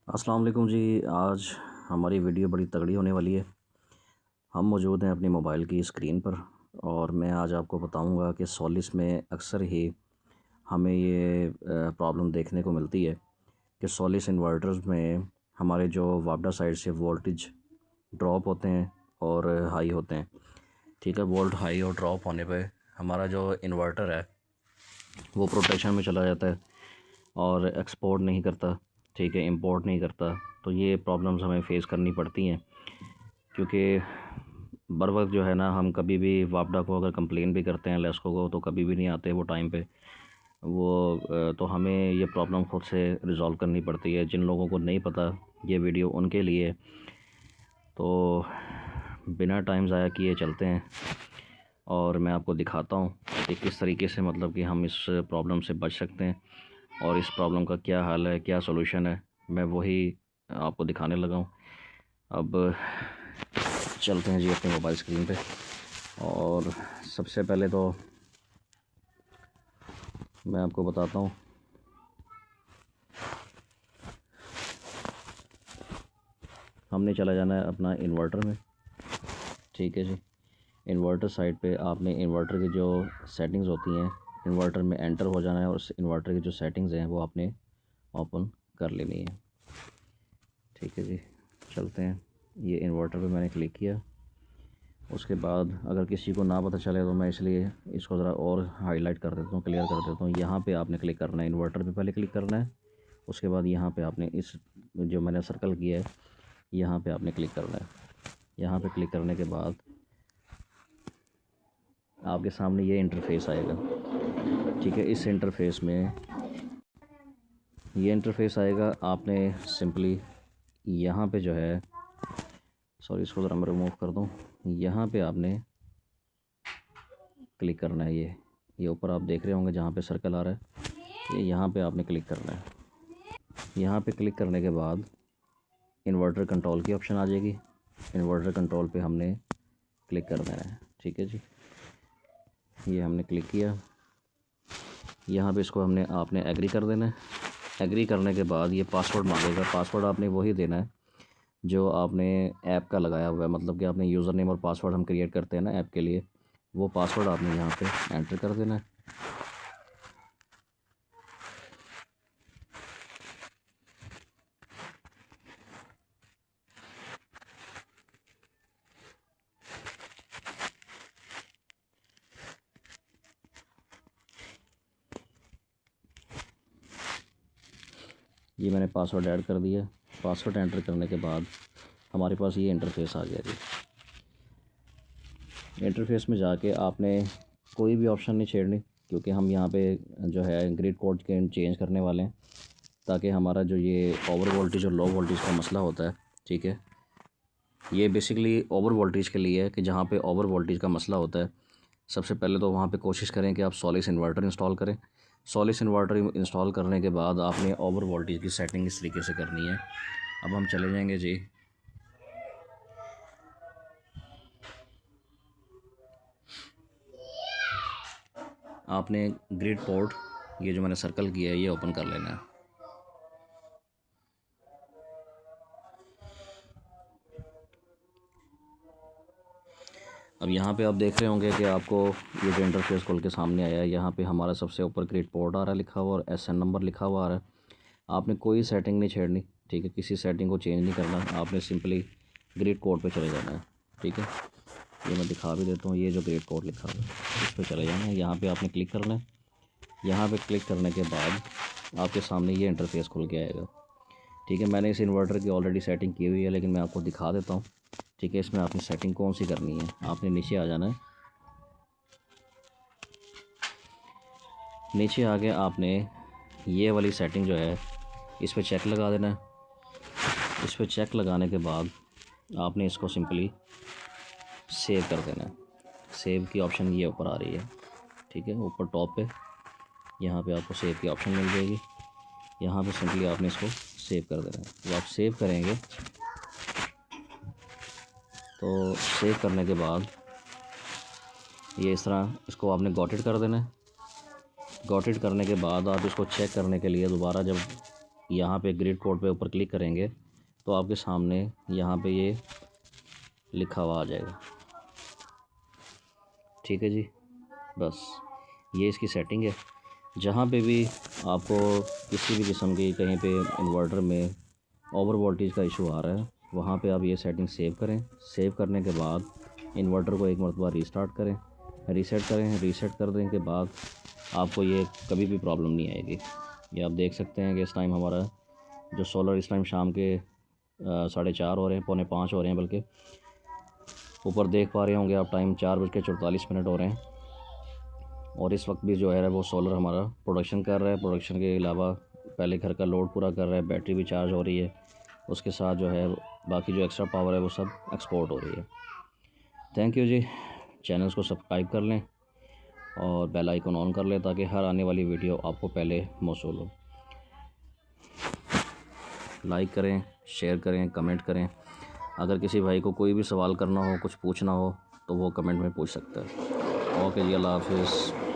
अस्सलाम वालेकुम जी। आज हमारी वीडियो बड़ी तगड़ी होने वाली है। हम मौजूद हैं अपनी मोबाइल की स्क्रीन पर और मैं आज आपको बताऊंगा कि सॉलिस में अक्सर ही हमें ये प्रॉब्लम देखने को मिलती है कि सॉलिस इन्वर्टर्स में हमारे जो वापडा साइड से वोल्टेज ड्रॉप होते हैं और हाई होते हैं। ठीक है, वोल्ट हाई और ड्रॉप होने पे हमारा जो इन्वर्टर है वो प्रोटेक्शन में चला जाता है और एक्सपोर्ट नहीं करता। ठीक है, इंपोर्ट नहीं करता। तो ये प्रॉब्लम्स हमें फ़ेस करनी पड़ती हैं क्योंकि बर वक्त जो है ना, हम कभी भी वापडा को अगर कंप्लेन भी करते हैं लेस्को को तो कभी भी नहीं आते वो टाइम पे। तो हमें ये प्रॉब्लम ख़ुद से रिज़ॉल्व करनी पड़ती है। जिन लोगों को नहीं पता, ये वीडियो उनके लिए। तो बिना टाइम ज़ाया किए चलते हैं और मैं आपको दिखाता हूँ कि किस तरीके से मतलब कि हम इस प्रॉब्लम से बच सकते हैं और इस प्रॉब्लम का क्या हल है, क्या सॉल्यूशन है, मैं वही आपको दिखाने लगा हूँ। अब चलते हैं जी अपने मोबाइल स्क्रीन पे। और सबसे पहले तो मैं आपको बताता हूँ, हमने चला जाना है अपना इन्वर्टर में। ठीक है जी, इन्वर्टर साइड पे आपने इन्वर्टर की जो सेटिंग्स होती हैं, इन्वर्टर में एंटर हो जाना है और इन्वर्टर की जो सेटिंग्स हैं वो आपने ओपन कर लेनी है। ठीक है जी, चलते हैं। ये इन्वर्टर पे मैंने क्लिक किया। उसके बाद अगर किसी को ना पता चले तो मैं इसलिए इसको ज़रा और हाईलाइट कर देता हूँ, क्लियर कर देता हूँ। यहाँ पे आपने क्लिक करना है, इन्वर्टर पे पहले क्लिक करना है। उसके बाद यहाँ पे आपने इस जो मैंने सर्कल किया है यहाँ पे आपने क्लिक करना है। यहाँ पे क्लिक करने के बाद आपके सामने ये इंटरफेस आएगा। ठीक है, इस इंटरफेस में ये इंटरफेस आएगा। आपने सिंपली यहाँ पे जो है, सॉरी इसको ज़रा मैं रिमूव कर दूँ, यहाँ पे आपने क्लिक करना है। ये ऊपर आप देख रहे होंगे जहाँ पे सर्कल आ रहा है, ये यहाँ पे आपने क्लिक करना है। यहाँ पे क्लिक करने के बाद इन्वर्टर कंट्रोल की ऑप्शन आ जाएगी। इन्वर्टर कंट्रोल पे हमने क्लिक करना है। ठीक है जी, ये हमने क्लिक किया। यहाँ पे इसको आपने एग्री कर देना है। एग्री करने के बाद ये पासवर्ड मांगेगा। पासवर्ड आपने वही देना है जो आपने ऐप का लगाया हुआ है, मतलब कि आपने यूज़र नेम और पासवर्ड हम क्रिएट करते हैं ना ऐप के लिए, वो पासवर्ड आपने यहाँ पे एंटर कर देना है। ये मैंने पासवर्ड ऐड कर दिया। पासवर्ड एंटर करने के बाद हमारे पास ये इंटरफेस आ गया जी। इंटरफेस में जाके आपने कोई भी ऑप्शन नहीं छेड़नी क्योंकि हम यहाँ पे जो है ग्रिड कोड के चेंज करने वाले हैं ताकि हमारा जो ये ओवर वोल्टेज और लो वोल्टेज का मसला होता है। ठीक है, ये बेसिकली ओवर वोल्टेज के लिए है कि जहाँ पे ओवर वोल्टेज का मसला होता है, सबसे पहले तो वहाँ पे कोशिश करें कि आप सॉलिस इन्वर्टर इंस्टॉल करें। सॉलिस इन्वर्टर इंस्टॉल करने के बाद आपने ओवर वोल्टेज की सेटिंग इस तरीके से करनी है। अब हम चले जाएंगे जी आपने ग्रिड पोर्ट, ये जो मैंने सर्कल किया है ये ओपन कर लेना है। अब यहाँ पे आप देख रहे होंगे कि आपको ये जो इंटरफेस खोल के सामने आया है, यहाँ पे हमारा सबसे ऊपर ग्रिड पोर्ट आ रहा है लिखा हुआ और SN नंबर लिखा हुआ आ रहा है। आपने कोई सेटिंग नहीं छेड़नी। ठीक है, किसी सेटिंग को चेंज नहीं करना। आपने सिंपली ग्रिड कोड पे चले जाना है। ठीक है, ये मैं दिखा भी देता हूँ। ये जो ग्रिड कोड लिखा हुआ है इस पर चले जाना है। यहाँ पे आपने क्लिक करना है। यहाँ पे क्लिक करने के बाद आपके सामने ये इंटरफेस खुल के आएगा। ठीक है, मैंने इस इन्वर्टर की ऑलरेडी सेटिंग की हुई है लेकिन मैं आपको दिखा देता हूँ। ठीक है, इसमें आपने सेटिंग कौन सी करनी है, आपने नीचे आ जाना है। नीचे आके आपने ये वाली सेटिंग जो है इस पर चेक लगा देना है। इस पर चेक लगाने के बाद आपने इसको सिंपली सेव कर देना है। सेव की ऑप्शन ये ऊपर आ रही है। ठीक है, ऊपर टॉप पे यहाँ पे आपको सेव की ऑप्शन मिल जाएगी। यहाँ पे सिंपली आपने इसको सेव कर देना है। जब आप सेव करेंगे तो सेव करने के बाद ये इस तरह इसको आपने गॉट इट कर देना है। गॉट इट करने के बाद आप इसको चेक करने के लिए दोबारा जब यहाँ पे ग्रिड कोड पे ऊपर क्लिक करेंगे तो आपके सामने यहाँ पे ये लिखा हुआ आ जाएगा। ठीक है जी, बस ये इसकी सेटिंग है। जहाँ पे भी आपको किसी भी किस्म की कहीं पे इन्वर्टर में ओवर वोल्टेज का इशू आ रहा है, वहाँ पे आप ये सेटिंग सेव करें। सेव करने के बाद इन्वर्टर को एक मरतबा रीस्टार्ट करें, रीसेट करें। रीसेट करने के बाद आपको ये कभी भी प्रॉब्लम नहीं आएगी। ये आप देख सकते हैं कि इस टाइम हमारा जो सोलर इस टाइम शाम के 4:30 हो रहे हैं, 4:45 हो रहे हैं, बल्कि ऊपर देख पा रहे होंगे आप टाइम 4:44 हो रहे हैं। और इस वक्त भी जो है वो सोलर हमारा प्रोडक्शन कर रहा है। प्रोडक्शन के अलावा पहले घर का लोड पूरा कर रहा है, बैटरी भी चार्ज हो रही है, उसके साथ जो है बाकी जो एक्स्ट्रा पावर है वो सब एक्सपोर्ट हो रही है। थैंक यू जी। चैनल्स को सब्सक्राइब कर लें और बेल आइकन ऑन कर लें ताकि हर आने वाली वीडियो आपको पहले मौसूल हो। लाइक करें, शेयर करें, कमेंट करें। अगर किसी भाई को कोई भी सवाल करना हो, कुछ पूछना हो तो वो कमेंट में पूछ सकता है। ओके जी, अल्लाह हाफिज़।